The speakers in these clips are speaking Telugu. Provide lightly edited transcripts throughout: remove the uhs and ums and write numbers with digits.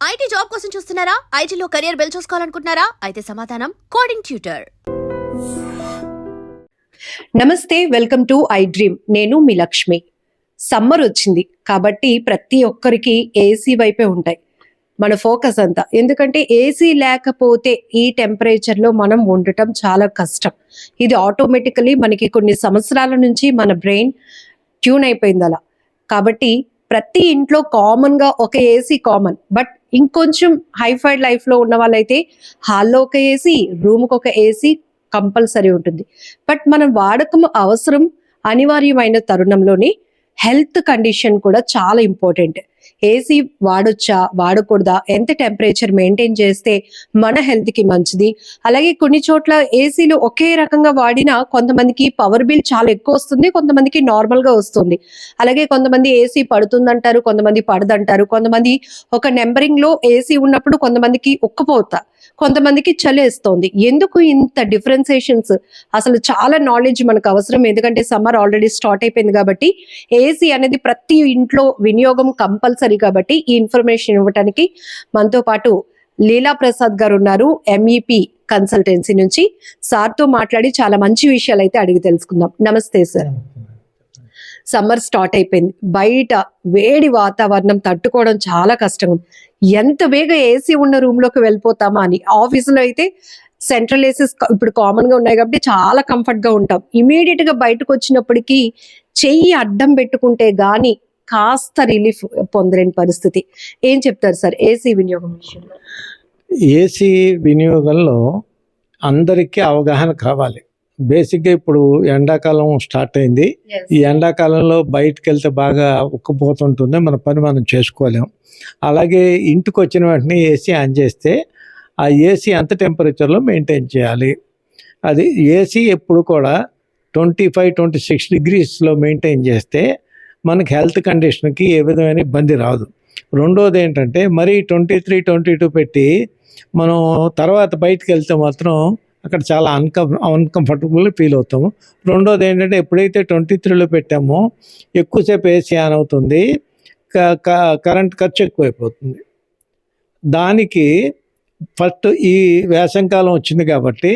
ఐటీ జాబ్ కోసం చూస్తున్నారా? ఐటీలో కెరియర్ బిల్డ్ చూసుకోవాలనుకుంటున్నారా? అయితే సమాధానం కోడింగ్ ట్యూటర్. నమస్తే, వెల్కమ్ టు ఐ డ్రీమ్. నేను మీ లక్ష్మి. సమ్మర్ వచ్చింది కాబట్టి ప్రతి ఒక్కరికి ఏసీ వైపే ఉంటాయి మన ఫోకస్ అంతా. ఎందుకంటే ఏసీ లేకపోతే ఈ టెంపరేచర్లో మనం ఉండటం చాలా కష్టం. ఇది ఆటోమేటికలీ మనకి కొన్ని సంవత్సరాల నుంచి మన బ్రెయిన్ ట్యూన్ అయిపోయింది అలా. కాబట్టి ప్రతి ఇంట్లో కామన్గా ఒక ఏసీ కామన్. బట్ ఇంకొంచెం హైఫైడ్ లైఫ్లో ఉన్న వాళ్ళైతే హాల్లో ఒక ఏసీ, రూమ్కి ఒక ఏసీ కంపల్సరీ ఉంటుంది. బట్ మనం వాడకం అవసరం అనివార్యమైన తరుణంలోనే హెల్త్ కండిషన్ కూడా చాలా ఇంపార్టెంట్. ఏసీ వాడొచ్చా, వాడకూడదా, ఎంత టెంపరేచర్ మెయింటైన్ చేస్తే మన హెల్త్కి మంచిది. అలాగే కొన్ని చోట్ల ఏసీలు ఒకే రకంగా వాడినా కొంతమందికి పవర్ బిల్ చాలా ఎక్కువ వస్తుంది, కొంతమందికి నార్మల్గా వస్తుంది. అలాగే కొంతమంది ఏసీ పడుతుందంటారు, కొంతమంది పడదంటారు. కొంతమంది ఒక నెంబరింగ్లో ఏసీ ఉన్నప్పుడు కొంతమందికి ఉక్కపోతా, కొంతమందికి చలేస్తోంది. ఎందుకు ఇంత డిఫరెన్సియేషన్స్? అసలు చాలా నాలెడ్జ్ మనకు అవసరం. ఎందుకంటే సమ్మర్ ఆల్రెడీ స్టార్ట్ అయిపోయింది కాబట్టి ఏసీ అనేది ప్రతి ఇంట్లో వినియోగం కంపల్సరీ. కాబట్టి ఈ ఇన్ఫర్మేషన్ ఇవ్వడానికి మనతో పాటు లీలా ప్రసాద్ గారు ఉన్నారు, ఎంఈపీ కన్సల్టెన్సీ నుంచి. సార్తో మాట్లాడి చాలా మంచి విషయాలు అయితే అడిగి తెలుసుకుందాం. నమస్తే సార్. సమ్మర్ స్టార్ట్ అయిపోయింది, బయట వేడి వాతావరణం తట్టుకోవడం చాలా కష్టం. ఎంత వేగ ఏసీ ఉన్న రూమ్ లోకి వెళ్ళిపోతామా అని. ఆఫీసులో అయితే సెంట్రల్ ఏసీస్ ఇప్పుడు కామన్ గా ఉన్నాయి కాబట్టి చాలా కంఫర్ట్ గా ఉంటాం. ఇమీడియట్ గా బయటకు వచ్చినప్పటికీ చెయ్యి అడ్డం పెట్టుకుంటే గాని కాస్త రిలీఫ్ పొందలేని పరిస్థితి. ఏం చెప్తారు సార్ ఏసీ వినియోగం విషయంలో? ఏసీ వినియోగంలో అందరికీ అవగాహన కావాలి. బేసిక్గా ఇప్పుడు ఎండాకాలం స్టార్ట్ అయింది. ఈ ఎండాకాలంలో బయటకు వెళ్తే బాగా ఉక్కపోతుంటుంది, మన పని మనం చేసుకోలేం. అలాగే ఇంటికి వచ్చిన వెంటనే ఏసీ ఆన్ చేస్తే ఆ ఏసీ ఎంత టెంపరేచర్లో మెయింటైన్ చేయాలి. అది ఏసీ ఎప్పుడు కూడా 25-26 డిగ్రీస్లో మెయింటైన్ చేస్తే మనకి హెల్త్ కండిషన్కి ఏ విధమైన ఇబ్బంది రాదు. రెండోది ఏంటంటే మరీ 23-22 పెట్టి మనం తర్వాత బయటకు వెళ్తే మాత్రం అక్కడ చాలా అన్కంఫర్టబుల్ ఫీల్ అవుతాము. రెండోది ఏంటంటే ఎప్పుడైతే 23లో పెట్టామో ఎక్కువసేపు ఏసీ ఆన్ అవుతుంది, కరెంట్ ఖర్చు ఎక్కువైపోతుంది. దానికి ఫస్ట్ ఈ వేసవికాలం వచ్చింది కాబట్టి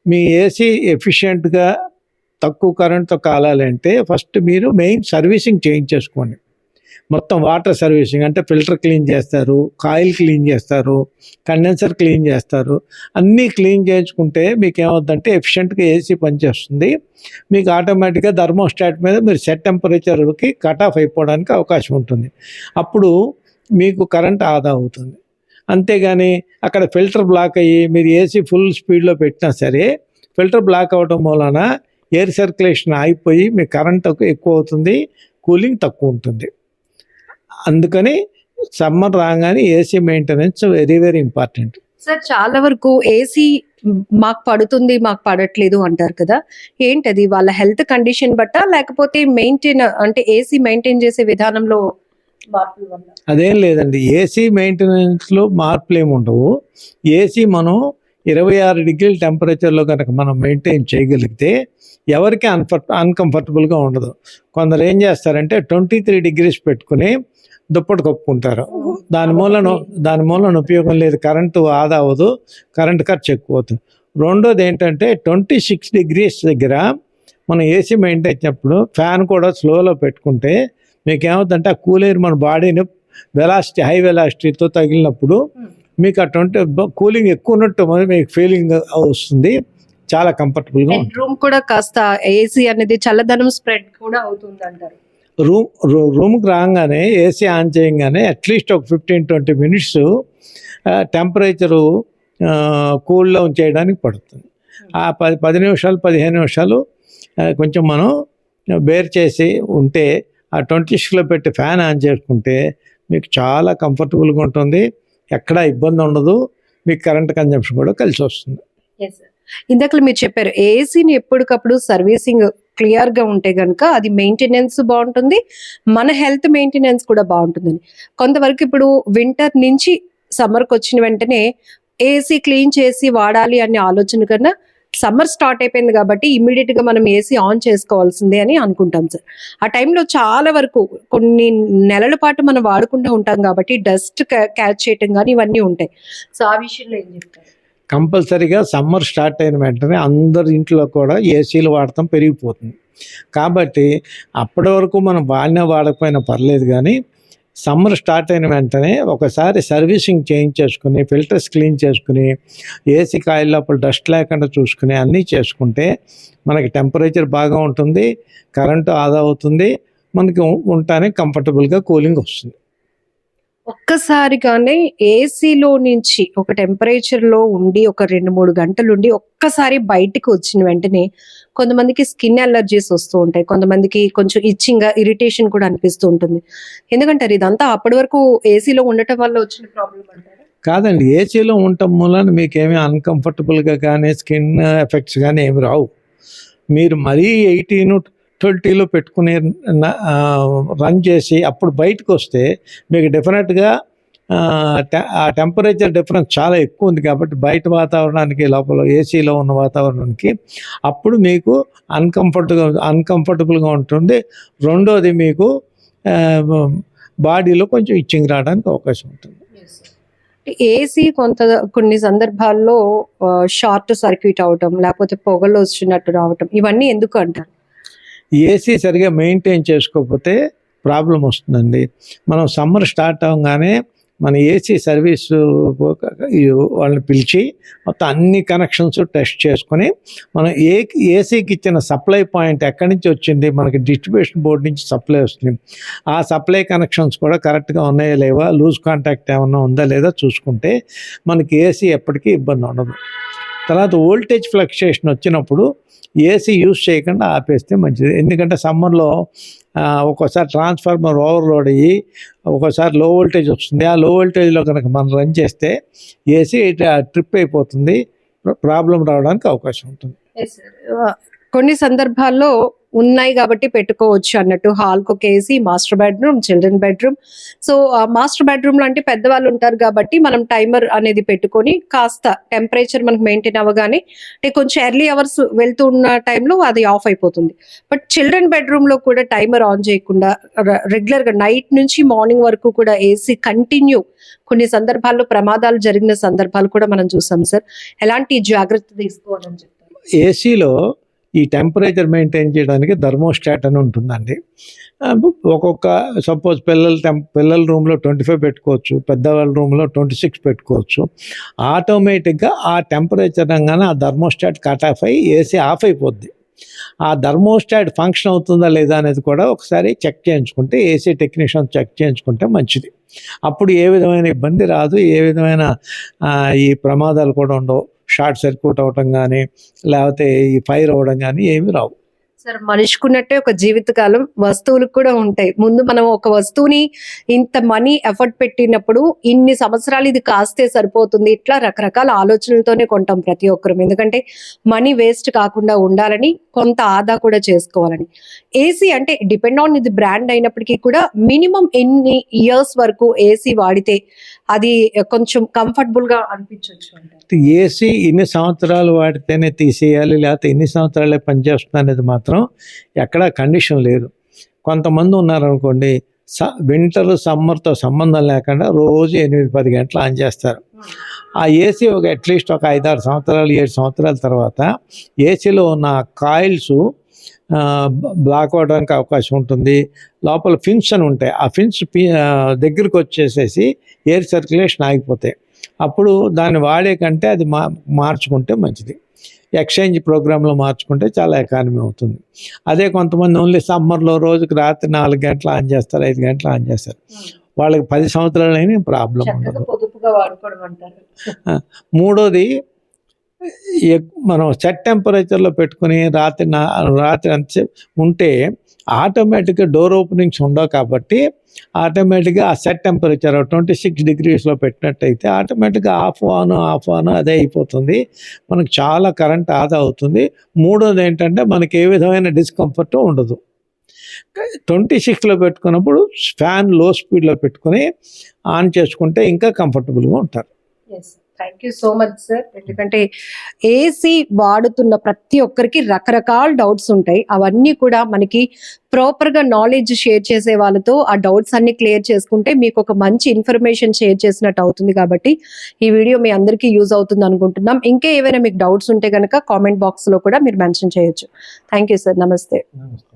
మీ ఏసీ ఎఫిషియెంట్గా తక్కువ కరెంట్తో కాలాలంటే ఫస్ట్ మీరు మెయిన్ సర్వీసింగ్ చేయించేసుకోండి. మొత్తం వాటర్ సర్వీసింగ్ అంటే ఫిల్టర్ క్లీన్ చేస్తారు, కాయిల్ క్లీన్ చేస్తారు, కండెన్సర్ క్లీన్ చేస్తారు. అన్నీ క్లీన్ చేయించుకుంటే మీకు ఏమవుతుందంటే ఎఫిషియెంట్గా ఏసీ పనిచేస్తుంది. మీకు ఆటోమేటిక్గా థర్మోస్టాట్ మీద మీరు సెట్ టెంపరేచర్కి కట్ ఆఫ్ అయిపోవడానికి అవకాశం ఉంటుంది. అప్పుడు మీకు కరెంట్ ఆదా అవుతుంది. అంతేగాని అక్కడ ఫిల్టర్ బ్లాక్ అయ్యి మీరు ఏసీ ఫుల్ స్పీడ్లో పెట్టినా సరే ఫిల్టర్ బ్లాక్ అవ్వడం వలన ఎయిర్ సర్క్యులేషన్ ఆగిపోయి మీ కరెంట్ ఎక్కువ అవుతుంది, కూలింగ్ తక్కువ ఉంటుంది. అందుకని సమ్మర్ రాగానే AC maintenance very very important. Sir చాలా వరకు ఏసీ మాకు పడుతుంది మాకు పడట్లేదు అంటారు కదా, ఏంటది? వాళ్ళ హెల్త్ కండిషన్ బట్టా లేకపోతే ఏసీ మెయింటైన్ చేసే విధానంలో మార్పుల వల్ల? అదేం లేదండి, ఏసీ మెయింటెనెన్స్లో మార్పులు ఏమి ఉండవు. ఏసీ మనం 26 డిగ్రీల టెంపరేచర్లో కనుక మనం మెయింటైన్ చేయగలిగితే ఎవరికి అన్కంఫర్టబుల్గా ఉండదు. కొందరు ఏం చేస్తారంటే 23 డిగ్రీస్ పెట్టుకుని దుప్పటి కప్పుకుంటారు. దాని మూలన ఉపయోగం లేదు, కరెంటు ఆదా అవ్వదు, కరెంట్ ఖర్చు ఎక్కువ అవుతుంది. రెండోది ఏంటంటే 26 డిగ్రీస్ దగ్గర మనం ఏసీ మెయింటైన్ చేసినప్పుడు ఫ్యాన్ కూడా స్లోలో పెట్టుకుంటే మీకు ఏమవుతుందంటే ఆ కూల్ ఎయిర్ మన బాడీని హై వెలాసిటీతో తగిలినప్పుడు మీకు అటువంటి కూలింగ్ ఎక్కువ ఉన్నట్టు మీకు ఫీలింగ్ వస్తుంది, చాలా కంఫర్టబుల్గా ఉంటుంది. రూమ్ కూడా కాస్త ఏసీ అనేది చల్లదనం స్ప్రెడ్ కూడా అవుతుంది అంటారు. రూమ్కి రాగానే ఏసీ ఆన్ చేయగానే అట్లీస్ట్ ఒక 15-20 మినిట్స్ టెంపరేచరు కూల్ డౌన్ చేయడానికి పడుతుంది. ఆ 10 నిమిషాలు 15 నిమిషాలు కొంచెం మనం బేర్ చేసి ఉంటే ఆ 26లో పెట్టి ఫ్యాన్ ఆన్ చేసుకుంటే మీకు చాలా కంఫర్టబుల్గా ఉంటుంది, ఎక్కడా ఇబ్బంది ఉండదు, మీకు కరెంట్ కన్జంప్షన్ కూడా కలిసి వస్తుంది. ఇందాక మీరు చెప్పారు ఏసీని ఎప్పటికప్పుడు సర్వీసింగ్ క్లియర్ గా ఉంటే గనక అది మెయింటెనెన్స్ బాగుంటుంది, మన హెల్త్ మెయింటెనెన్స్ కూడా బాగుంటుందని. కొంతవరకు ఇప్పుడు వింటర్ నుంచి సమ్మర్కి వచ్చిన వెంటనే ఏసీ క్లీన్ చేసి వాడాలి అనే ఆలోచన కన్నా సమ్మర్ స్టార్ట్ అయిపోయింది కాబట్టి ఇమ్మీడియట్ గా మనం ఏసీ ఆన్ చేసుకోవాల్సిందే అని అనుకుంటాం సార్. ఆ టైంలో చాలా వరకు కొన్ని నెలల పాటు మనం వాడకుండా ఉంటాం కాబట్టి డస్ట్ క్యాచ్ చేయటం కానీ ఇవన్నీ ఉంటాయి. సో ఆ విషయంలో ఏం చెప్తారు? కంపల్సరీగా సమ్మర్ స్టార్ట్ అయిన వెంటనే అందరి ఇంట్లో కూడా ఏసీలు వాడటం పెరిగిపోతుంది. కాబట్టి అప్పటి వరకు మనం వాడకపోయినా పర్లేదు, కానీ సమ్మర్ స్టార్ట్ అయిన వెంటనే ఒకసారి సర్వీసింగ్ చేయించేసుకుని ఫిల్టర్స్ క్లీన్ చేసుకుని ఏసీ కాయిల్ లోపల డస్ట్ లేకుండా చూసుకుని అన్నీ చేసుకుంటే మనకి టెంపరేచర్ బాగా ఉంటుంది, కరెంటు ఆదా అవుతుంది, మనకి ఉండటానికి కంఫర్టబుల్గా కూలింగ్ వస్తుంది. ఒక్కసారిగానే ఏసీలో నుంచి ఒక టెంపరేచర్ లో ఉండి ఒక 2-3 గంటలు ఉండి ఒక్కసారి బయటికి వచ్చిన వెంటనే కొంతమందికి స్కిన్ అలర్జీస్ వస్తూ ఉంటాయి, కొంతమందికి కొంచెం ఇచ్చింగ్ ఇరిటేషన్ కూడా అనిపిస్తూ ఉంటుంది. ఎందుకంటారు ఇదంతా అప్పటి వరకు ఏసీలో ఉండటం వల్ల వచ్చిన ప్రాబ్లం అంటారు? కాదండి, ఏసీలో ఉండటం మూలన మీకేమీ అన్కంఫర్టబుల్గా కానీ స్కిన్ ఎఫెక్ట్స్ కానీ ఏమి రావు. మీరు మరీ 18-20లో పెట్టుకుని రన్ చేసి అప్పుడు బయటకు వస్తే మీకు డెఫినెట్గా ఆ టెంపరేచర్ డిఫరెన్స్ చాలా ఎక్కువ ఉంది కాబట్టి బయట వాతావరణానికి లోపల ఏసీలో ఉన్న వాతావరణానికి అప్పుడు మీకు అన్కంఫర్టబుల్గా ఉంటుంది. రెండోది మీకు బాడీలో కొంచెం ఇచ్చింగ్ రావడానికి అవకాశం ఉంటుంది. ఏసీ కొన్ని సందర్భాల్లో షార్ట్ సర్క్యూట్ అవటం, లేకపోతే పొగలు వచ్చినట్టు రావటం, ఇవన్నీ ఎందుకు అంటారు? ఏసీ సరిగా మెయింటైన్ చేసుకోకపోతే ప్రాబ్లం వస్తుందండి. మనం సమ్మర్ స్టార్ట్ అవ్వగానే మన ఏసీ సర్వీస్ వాళ్ళని పిలిచి మొత్తం అన్ని కనెక్షన్స్ టెస్ట్ చేసుకొని మనం ఏసీకి ఇచ్చిన సప్లై పాయింట్ ఎక్కడి నుంచి వచ్చింది, మనకి డిస్ట్రిబ్యూషన్ బోర్డు నుంచి సప్లై వస్తుంది, ఆ సప్లై కనెక్షన్స్ కూడా కరెక్ట్గా ఉన్నాయా లేవా, లూజ్ కాంటాక్ట్ ఏమన్నా ఉందా లేదా చూసుకుంటే మనకి ఏసీ ఎప్పటికీ ఇబ్బంది ఉండదు. తర్వాత వోల్టేజ్ ఫ్లక్చుయేషన్ వచ్చినప్పుడు ఏసీ యూజ్ చేయకుండా ఆపేస్తే మంచిది. ఎందుకంటే సమ్మర్లో ఒక్కోసారి ట్రాన్స్ఫార్మర్ ఓవర్లోడ్ అయ్యి ఒక్కోసారి లో వోల్టేజ్ వస్తుంది. ఆ లో వోల్టేజ్లో కనుక మనం రన్ చేస్తే ఏసీ ట్రిప్ అయిపోతుంది, ప్రాబ్లం రావడానికి అవకాశం ఉంటుంది. కొన్ని సందర్భాల్లో ఉన్నాయి కాబట్టి పెట్టుకోవచ్చు అన్నట్టు, హాల్కి ఒక AC, master bedroom, children bedroom. So master bedroom లో అంటే పెద్దవాళ్ళు ఉంటారు కాబట్టి మనం టైమర్ అనేది పెట్టుకొని కాస్త టెంపరేచర్ మనకు మెయింటైన్ అవ్వగానే అంటే కొంచెం ఎర్లీ అవర్స్ వెళ్తూ ఉన్న టైంలో అది ఆఫ్ అయిపోతుంది. బట్ చిల్డ్రన్ బెడ్రూమ్ లో కూడా టైమర్ ఆన్ చేయకుండా రెగ్యులర్ గా నైట్ నుంచి మార్నింగ్ వరకు కూడా ఏసీ కంటిన్యూ, కొన్ని సందర్భాల్లో ప్రమాదాలు జరిగిన సందర్భాలు కూడా మనం చూసాం సార్. ఎలాంటి జాగ్రత్త తీసుకోవాలని చెప్తారు? ఏసీలో ఈ టెంపరేచర్ మెయింటైన్ చేయడానికి థర్మోస్టాట్ అని ఉంటుందండి. ఒక్కొక్క సపోజ్ పిల్లల రూమ్లో 25 పెట్టుకోవచ్చు, పెద్దవాళ్ళ రూమ్లో 26 పెట్టుకోవచ్చు. ఆటోమేటిక్గా ఆ టెంపరేచర్ అనగానే ఆ థర్మోస్టాట్ కట్ ఆఫ్ అయ్యి ఏసీ ఆఫ్ అయిపోద్ది. ఆ థర్మోస్టాట్ ఫంక్షన్ అవుతుందా లేదా అనేది కూడా ఒకసారి చెక్ చేయించుకుంటే, ఏసీ టెక్నీషియన్ చెక్ చేయించుకుంటే మంచిది. అప్పుడు ఏ విధమైన ఇబ్బంది రాదు, ఏ విధమైన ఈ ప్రమాదాలు కూడా ఉండవు. షార్ట్ సర్క్యూట్ అవ్వటం కానీ లేకపోతే ఈ ఫైర్ అవ్వడం కానీ ఏమి రావు. సార్, మనిషికున్నట్టే ఒక జీవితకాలం వస్తువులకు కూడా ఉంటాయి. ముందు మనం ఒక వస్తువుని ఇంత మనీ ఎఫర్ట్ పెట్టినప్పుడు ఇన్ని సంవత్సరాలు ఇది కాస్తే సరిపోతుంది, ఇట్లా రకరకాల ఆలోచనలతోనే కొంటాం ప్రతి ఒక్కరు. ఎందుకంటే మనీ వేస్ట్ కాకుండా ఉండాలని, కొంత ఆదా కూడా చేసుకోవాలని. ఏసీ అంటే డిపెండ్ ఆన్ ఇది బ్రాండ్ అయినప్పటికీ కూడా మినిమం ఎన్ని ఇయర్స్ వరకు ఏసీ వాడితే అది కొంచెం కంఫర్టబుల్ గా అనిపించవచ్చు అంటే? ఏసీ ఇన్ని సంవత్సరాలు వాడితేనే తీసేయాలి, లేకపోతే ఎన్ని సంవత్సరాలే పనిచేస్తుంది అనేది మాత్రం ఎక్కడా కండిషన్ లేదు. కొంతమంది ఉన్నారనుకోండి, వింటర్ సమ్మర్తో సంబంధం లేకుండా రోజు 8-10 గంటలు ఆన్ చేస్తారు. ఆ ఏసీ అట్లీస్ట్ ఒక 5-6 సంవత్సరాలు 7 సంవత్సరాల తర్వాత ఏసీలో ఉన్న కాయిల్స్ బ్లాక్ అవడానికి అవకాశం ఉంటుంది. లోపల ఫిన్స్ అని ఉంటాయి, ఆ ఫిన్స్ దగ్గరికి వచ్చేసేసి ఎయిర్ సర్క్యులేషన్ ఆగిపోతాయి. అప్పుడు దాన్ని వాడే కంటే అది మార్చుకుంటే మంచిది. ఎక్స్చేంజ్ ప్రోగ్రాంలో మార్చుకుంటే చాలా ఎకానమీ అవుతుంది. అదే కొంతమంది ఓన్లీ సమ్మర్లో రోజుకి రాత్రి 4 గంటలు ఆన్ చేస్తారు, 5 గంటలు ఆన్ చేస్తారు. వాళ్ళకి 10 సంవత్సరాలు అయినా ప్రాబ్లం ఉండదు. మూడోది, మనం సెట్ టెంపరేచర్లో పెట్టుకుని రాత్రి అంత ఉంటే ఆటోమేటిక్గా డోర్ ఓపెనింగ్స్ ఉండవు కాబట్టి ఆటోమేటిక్గా ఆ సెట్ టెంపరేచర్ 26 degreesలో పెట్టినట్టయితే ఆటోమేటిక్గా ఆఫ్ ఆన్ అదే అయిపోతుంది. మనకు చాలా కరెంట్ ఆదా అవుతుంది. మూడోది ఏంటంటే మనకి ఏ విధమైన డిస్కంఫర్ట్ ఉండదు. 26లో పెట్టుకున్నప్పుడు ఫ్యాన్ లో స్పీడ్లో పెట్టుకుని ఆన్ చేసుకుంటే ఇంకా కంఫర్టబుల్గా ఉంటారు. Thank you so much sir. ఎందుకంటే ఏసీ వాడుతున్న ప్రతి ఒక్కరికి రకరకాల డౌట్స్ ఉంటాయి. అవన్నీ కూడా మనకి ప్రాపర్ గా నాలెడ్జ్ షేర్ చేసే వాళ్ళతో ఆ డౌట్స్ అన్ని క్లియర్ చేసుకుంటే మీకు ఒక మంచి ఇన్ఫర్మేషన్ షేర్ చేసినట్టు అవుతుంది. కాబట్టి ఈ వీడియో మీ అందరికీ యూజ్ అవుతుంది అనుకుంటున్నాం. ఇంకా ఏవైనా మీకు డౌట్స్ ఉంటే కనుక కామెంట్ బాక్స్ లో కూడా మీరు మెన్షన్ చేయొచ్చు. Thank you sir. నమస్తే. నమస్తే.